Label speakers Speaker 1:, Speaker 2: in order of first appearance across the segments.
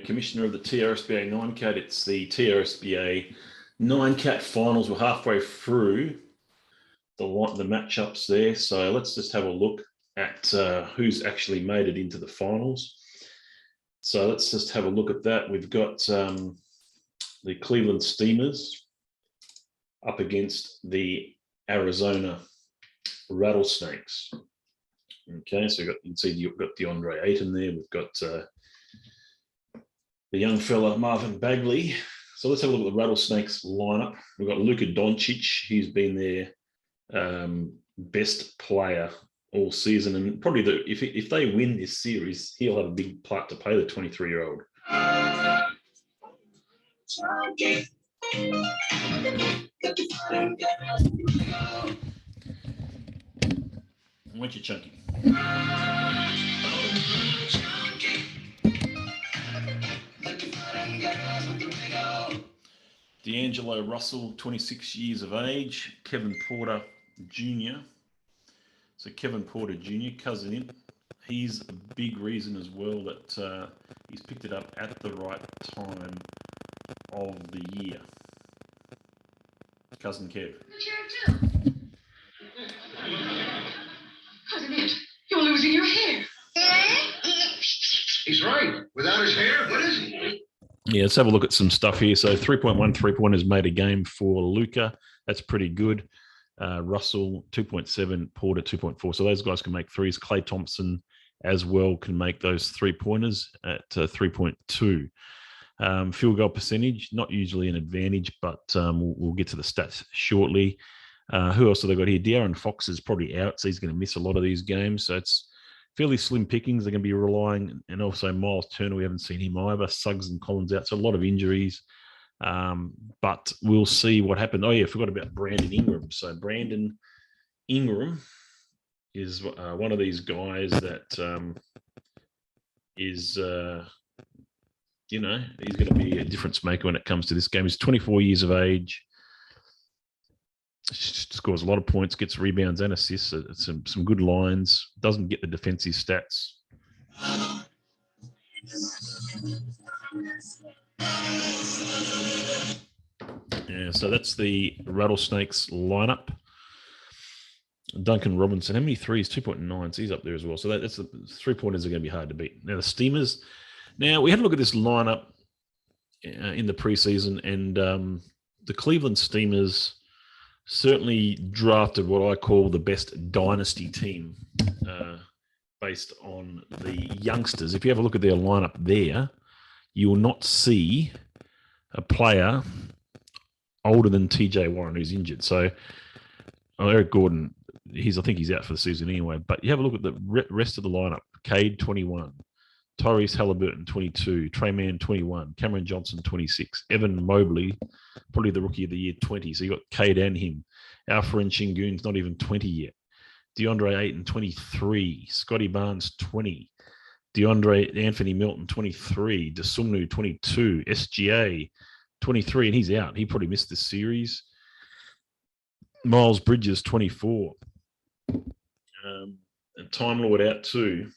Speaker 1: Commissioner of the TRSBA 9-Cat. It's the TRSBA 9-Cat finals. We're halfway through the matchups there. So let's just have a look at who's actually made it into the finals. So let's just have a look at that. We've got the Cleveland Steamers up against the Arizona Rattlesnakes. Okay, so you can see you've got DeAndre Ayton there. We've got the young fella Marvin Bagley. So let's have a look at the Rattlesnakes lineup. We've got Luka Doncic. He's been their best player all season, and probably if they win this series, he'll have a big part to play. The 23-year-old. What's your chunky? D'Angelo Russell, 26 years of age. Kevin Porter Jr. So Kevin Porter Jr., cousin in. He's a big reason as well that he's picked it up at the right time of the year. Cousin Kev.
Speaker 2: Cousin Ed, you're losing your hair.
Speaker 3: He's right. Without his hair, what is he?
Speaker 1: Yeah, let's have a look at some stuff here. So 3.1 3-pointers made a game for Luka. That's pretty good. Russell, 2.7, Porter, 2.4. So those guys can make threes. Klay Thompson as well can make those 3-pointers at 3.2. Field goal percentage, not usually an advantage, but we'll get to the stats shortly. Who else have they got here? De'Aaron Fox is probably out, so he's going to miss a lot of these games. So it's fairly slim pickings. They're going to be relying, and also Miles Turner, we haven't seen him either. Suggs and Collins out, so a lot of injuries. But we'll see what happened. Oh, yeah, I forgot about Brandon Ingram. So Brandon Ingram is one of these guys that is, he's going to be a difference maker when it comes to this game. He's 24 years of age. Scores a lot of points, gets rebounds and assists. Some good lines. Doesn't get the defensive stats. Yeah, so that's the Rattlesnakes lineup. Duncan Robinson, how many threes? 2.9. So he's up there as well. So that's the 3-pointers are going to be hard to beat. Now the Steamers. Now we had a look at this lineup in the preseason, and the Cleveland Steamers certainly drafted what I call the best dynasty team based on the youngsters. If you have a look at their lineup there, you will not see a player older than TJ Warren who's injured. So Eric Gordon, I think he's out for the season anyway. But you have a look at the rest of the lineup. Cade, 21. Tyrese Halliburton, 22. Trey Mann, 21. Cameron Johnson, 26. Evan Mobley, probably the rookie of the year, 20. So you got Cade and him. Alperen Sengun's not even 20 yet. DeAndre Ayton, 23. Scottie Barnes, 20. Anthony Milton, 23. Desumnu, 22. SGA, 23. And he's out. He probably missed this series. Miles Bridges, 24. And Time Lord out too.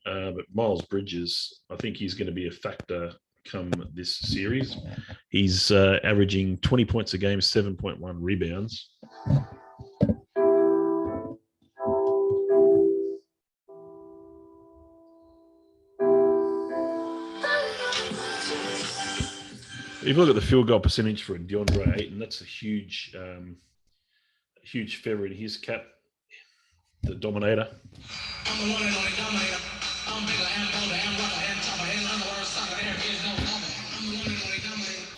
Speaker 1: But Miles Bridges, I think he's going to be a factor come this series. He's averaging 20 points a game, 7.1 rebounds. If you look at the field goal percentage for DeAndre Ayton, that's a huge feather in his cap. The dominator. I'm the one and only dominator. I'm bigger and bolder and rougher and tougher. In other words, sucker, there is no other. I'm the one and only dominator.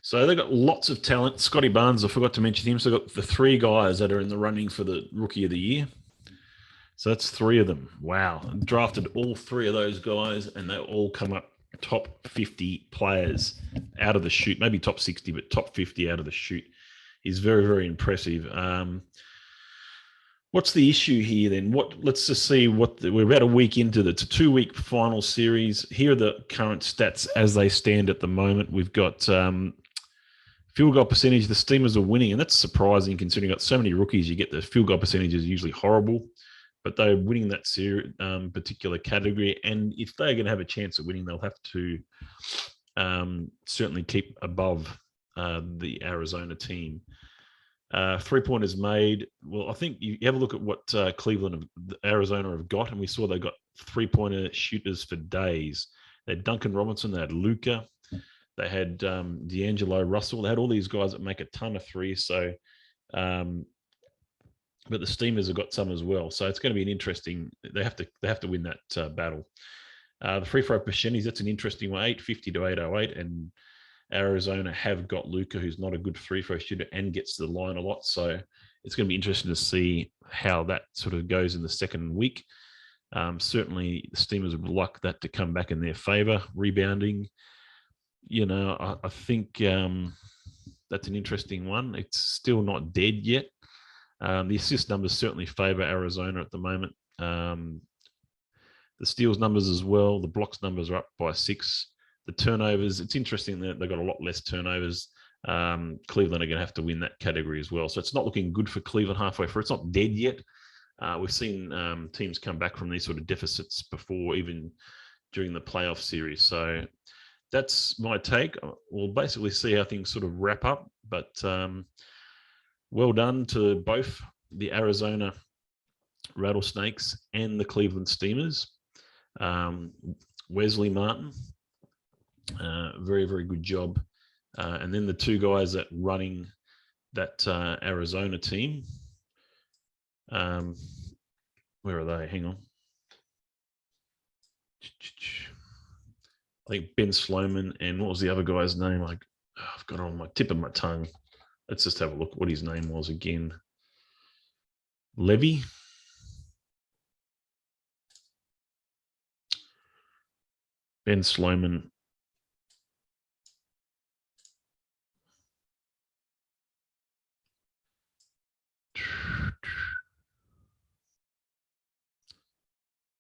Speaker 1: So they've got lots of talent. Scottie Barnes, I forgot to mention him. So they've got the 3 guys that are in the running for the Rookie of the Year. So that's 3 of them. Wow. Drafted all 3 of those guys, and they all come up top 50 players out of the shoot. Maybe top 60, but top 50 out of the shoot is very, very impressive. What's the issue here then? Let's just see we're about a week into it's a 2-week final series. Here are the current stats as they stand at the moment. We've got field goal percentage. The Steamers are winning, and that's surprising considering you've got so many rookies. You get the field goal percentage is usually horrible. but they're winning that particular category. And if they're going to have a chance of winning, they'll have to certainly keep above the Arizona team. 3-pointers made. Well, I think you have a look at what Cleveland, Arizona have got, and we saw they got 3-pointer shooters for days. They had Duncan Robinson, they had Luka, they had D'Angelo Russell. They had all these guys that make a ton of threes. So, but the Steamers have got some as well. So it's going to be an interesting. They have to win that battle. The free throw percentages, that's an interesting one, 850 to 808, and Arizona have got Luka, who's not a good free throw shooter and gets to the line a lot. So it's going to be interesting to see how that sort of goes in the second week. Certainly, the Steamers would like that to come back in their favor. Rebounding, I think that's an interesting one. It's still not dead yet. The assist numbers certainly favor Arizona at the moment. The steals numbers as well. The blocks numbers are up by 6. The turnovers, it's interesting that they've got a lot less turnovers. Cleveland are going to have to win that category as well. So it's not looking good for Cleveland halfway through. It's not dead yet. We've seen teams come back from these sort of deficits before, even during the playoff series. So that's my take. We'll basically see how things sort of wrap up. But well done to both the Arizona Rattlesnakes and the Cleveland Steamers. Wesley Martin, very, very good job. And then the two guys that running that Arizona team. Where are they? Hang on. I think Ben Sloman, and what was the other guy's name? I've got it on my tip of my tongue. Let's just have a look what his name was again. Levy. Ben Sloman.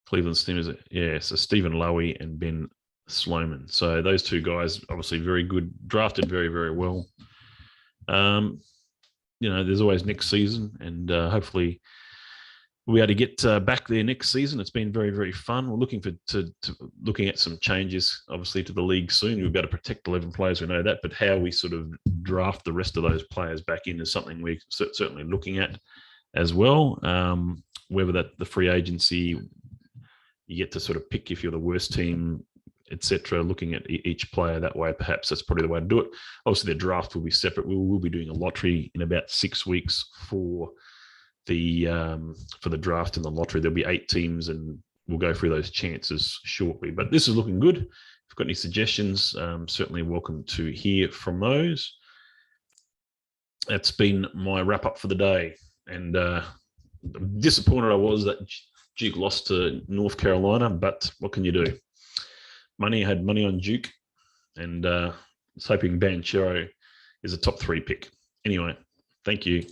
Speaker 1: Cleveland Steamers, so Stephen Lowy and Ben Sloman. So those two guys, obviously very good, drafted very, very well. There's always next season, and hopefully we'll be able to get back there next season. It's been very, very fun. We're looking looking at some changes, obviously, to the league soon. We've got to protect 11 players, we know that, but how we sort of draft the rest of those players back in is something we're certainly looking at as well. Whether that the free agency, you get to sort of pick if you're the worst team, etc. Looking at each player that way, perhaps that's probably the way to do it. Obviously, the draft will be separate. We will be doing a lottery in about 6 weeks for the draft and the lottery. There'll be 8 teams, and we'll go through those chances shortly. But this is looking good. If you've got any suggestions, certainly welcome to hear from those. That's been my wrap up for the day, and disappointed I was that Duke lost to North Carolina, but what can you do? I had money on Duke, and was hoping Banchero is a top 3 pick. Anyway, thank you.